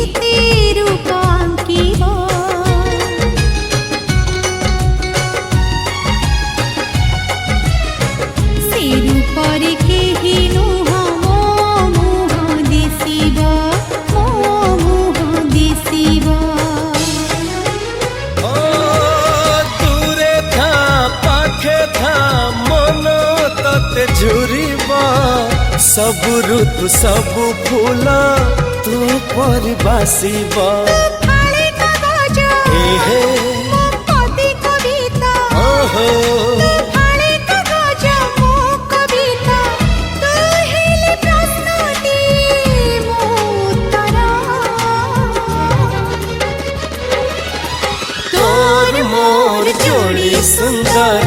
केते रूप आंकिबो से रूपरे केहि नुह मो मुह दिसिबो मो मुह दिसिबो दूरे था पाखे था मन तते झुरिबा सब ऋतु सब फूल तू पर बासिबा फाले कागज हे मो कवि कविता ओहो फाले कागज मो कविता तू हेले प्रश्नटी मो उत्तर तोर मोर जोड़ी सुंदर